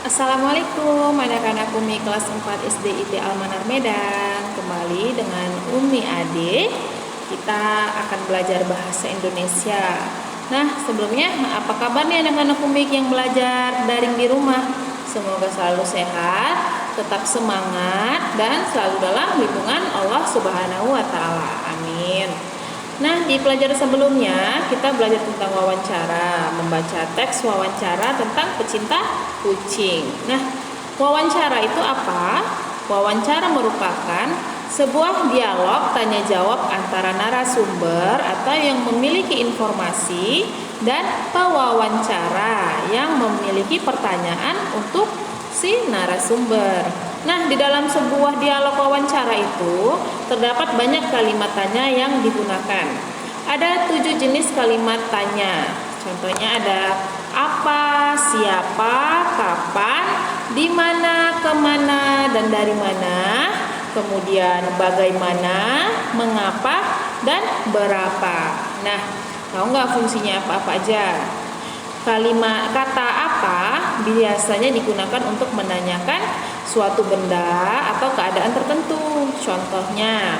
Assalamualaikum anak-anak Umi kelas 4 SD IT Almanar Medan. Kembali dengan Umi Ade. Kita akan belajar bahasa Indonesia. Nah, sebelumnya apa kabar nih anak-anak Umi yang belajar daring di rumah? Semoga selalu sehat, tetap semangat, dan selalu dalam lindungan Allah Subhanahu wa Ta'ala. Amin. Nah, di pelajaran sebelumnya kita belajar tentang wawancara, membaca teks wawancara tentang pecinta kucing. Nah, wawancara itu apa? Wawancara merupakan sebuah dialog tanya jawab antara narasumber atau yang memiliki informasi dan pewawancara yang memiliki pertanyaan untuk si narasumber. Nah, di dalam sebuah dialog wawancara itu terdapat banyak kalimat tanya yang digunakan. Ada 7 jenis kalimat tanya. Contohnya ada apa, siapa, kapan, di mana, kemana, dan dari mana. Kemudian bagaimana, mengapa, dan berapa. Nah, tahu nggak fungsinya apa-apa aja? Kalimat kata apa biasanya digunakan untuk menanyakan suatu benda atau keadaan tertentu. Contohnya,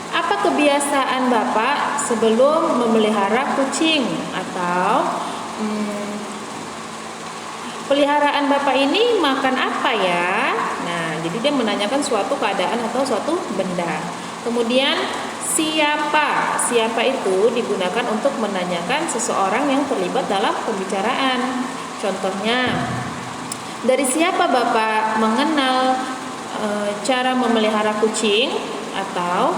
apa kebiasaan Bapak sebelum memelihara kucing? Atau peliharaan Bapak ini makan apa ya? Nah, jadi dia menanyakan suatu keadaan atau suatu benda. Kemudian siapa? Siapa itu digunakan untuk menanyakan seseorang yang terlibat dalam pembicaraan. Contohnya, dari siapa Bapak mengenal cara memelihara kucing? Atau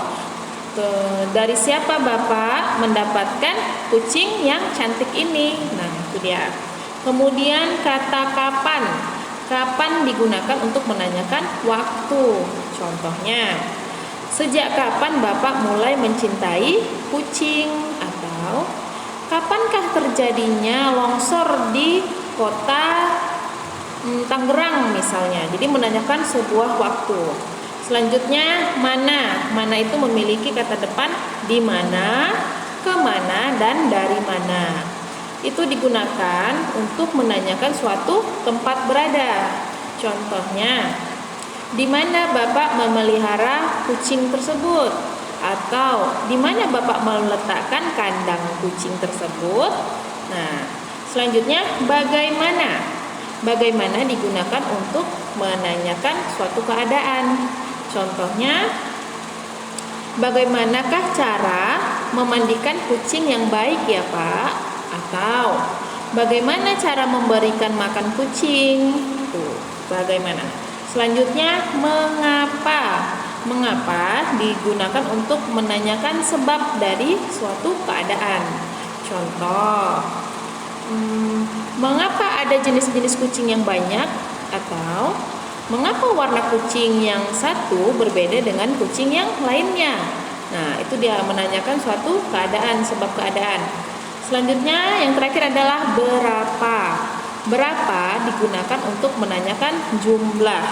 dari siapa Bapak mendapatkan kucing yang cantik ini? Nah, itu dia. Kemudian kata kapan. Kapan digunakan untuk menanyakan waktu. Contohnya, sejak kapan Bapak mulai mencintai kucing? Atau kapankah terjadinya longsor di kota Tangerang misalnya? Jadi menanyakan sebuah waktu. Selanjutnya, mana? Mana itu memiliki kata depan di mana, kemana, dan dari mana. Itu digunakan untuk menanyakan suatu tempat berada. Contohnya, di mana Bapak memelihara kucing tersebut? Atau di mana Bapak meletakkan kandang kucing tersebut? Nah, selanjutnya bagaimana? Bagaimana digunakan untuk menanyakan suatu keadaan. Contohnya, bagaimanakah cara memandikan kucing yang baik ya Pak? Atau bagaimana cara memberikan makan kucing? Tuh, bagaimana? Selanjutnya, mengapa? Mengapa digunakan untuk menanyakan sebab dari suatu keadaan. Contoh, mengapa ada jenis-jenis kucing yang banyak? Atau mengapa warna kucing yang satu berbeda dengan kucing yang lainnya? Nah, itu dia menanyakan suatu keadaan, sebab keadaan. Selanjutnya, yang terakhir adalah berapa. Berapa digunakan untuk menanyakan jumlah.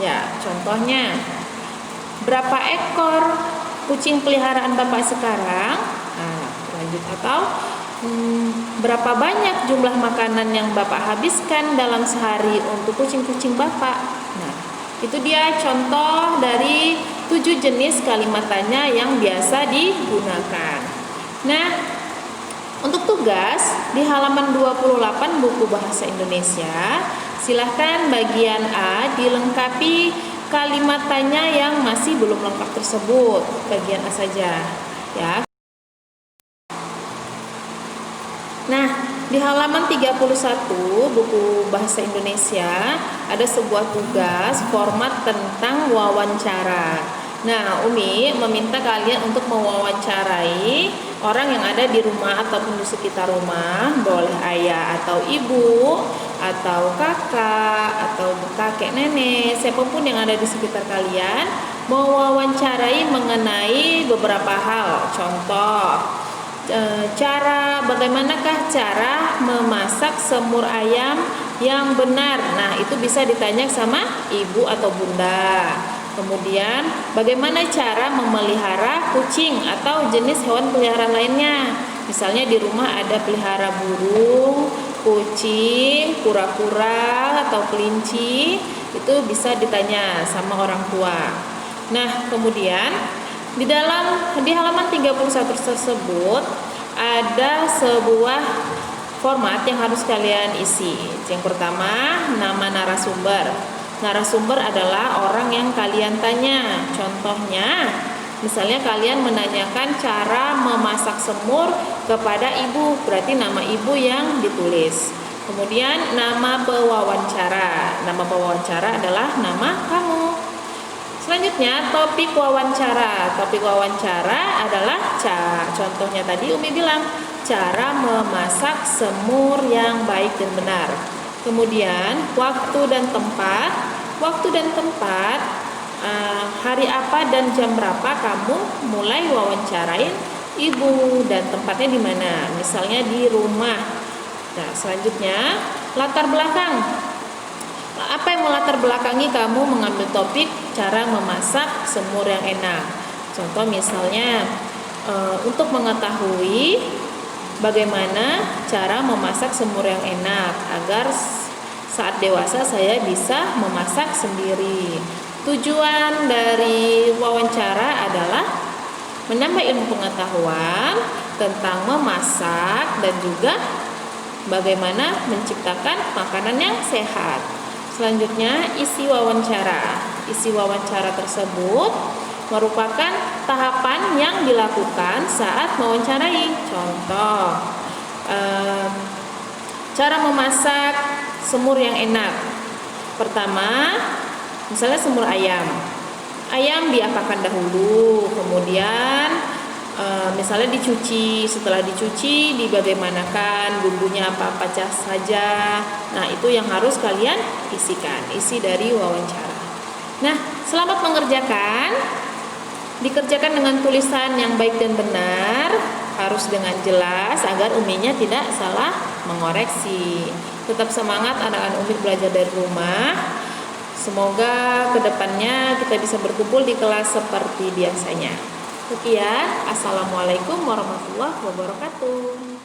Ya, contohnya, berapa ekor kucing peliharaan Bapak sekarang? Nah, lanjut. Atau berapa banyak jumlah makanan yang Bapak habiskan dalam sehari untuk kucing-kucing Bapak? Nah, itu dia contoh dari 7 jenis kalimat tanya yang biasa digunakan. Nah, untuk tugas di halaman 28 buku Bahasa Indonesia, silahkan bagian A dilengkapi kalimat tanya yang masih belum lengkap tersebut. Bagian A saja, ya. Nah, di halaman 31 buku Bahasa Indonesia ada sebuah tugas format tentang wawancara. Nah, Umi meminta kalian untuk mewawancarai orang yang ada di rumah ataupun di sekitar rumah. Boleh ayah atau ibu, atau kakak, atau kakek nenek, siapapun yang ada di sekitar kalian, mewawancarai mengenai beberapa hal. Contoh, bagaimanakah cara memasak semur ayam yang benar? Nah, itu bisa ditanya sama ibu atau bunda. Kemudian, bagaimana cara memelihara kucing atau jenis hewan peliharaan lainnya? Misalnya di rumah ada pelihara burung, kucing, kura-kura, atau kelinci, itu bisa ditanya sama orang tua. Nah, kemudian di halaman 31 tersebut ada sebuah format yang harus kalian isi. Yang pertama, nama narasumber. Narasumber adalah orang yang kalian tanya. Contohnya, misalnya kalian menanyakan cara memasak semur kepada ibu, berarti nama ibu yang ditulis. Kemudian nama pewawancara. Nama pewawancara adalah nama kamu. Selanjutnya, topik wawancara. Topik wawancara adalah contohnya tadi Umi bilang, cara memasak semur yang baik dan benar. Kemudian waktu dan tempat. Waktu dan tempat, hari apa dan jam berapa kamu mulai wawancarain ibu, dan tempatnya di mana? Misalnya di rumah. Nah, selanjutnya latar belakang. Apa yang melatar belakangi kamu mengambil topik cara memasak semur yang enak? Contoh misalnya, untuk mengetahui bagaimana cara memasak semur yang enak agar saat dewasa saya bisa memasak sendiri. Tujuan dari wawancara adalah menambah ilmu pengetahuan tentang memasak dan juga bagaimana menciptakan makanan yang sehat. Selanjutnya, isi wawancara. Isi wawancara tersebut merupakan tahapan yang dilakukan saat mewawancarai. Contoh, cara memasak semur yang enak. Pertama, misalnya semur ayam. Ayam diapakan dahulu, kemudian misalnya dicuci. Setelah dicuci, dibagaimanakan, bumbunya apa-apa saja. Nah, itu yang harus kalian isikan, isi dari wawancara. Nah, selamat mengerjakan. Dikerjakan dengan tulisan yang baik dan benar, harus dengan jelas agar Uminya tidak salah mengoreksi. Tetap semangat anak-anak Umi belajar dari rumah. Semoga kedepannya kita bisa berkumpul di kelas seperti biasanya. Sekian, assalamualaikum warahmatullahi wabarakatuh.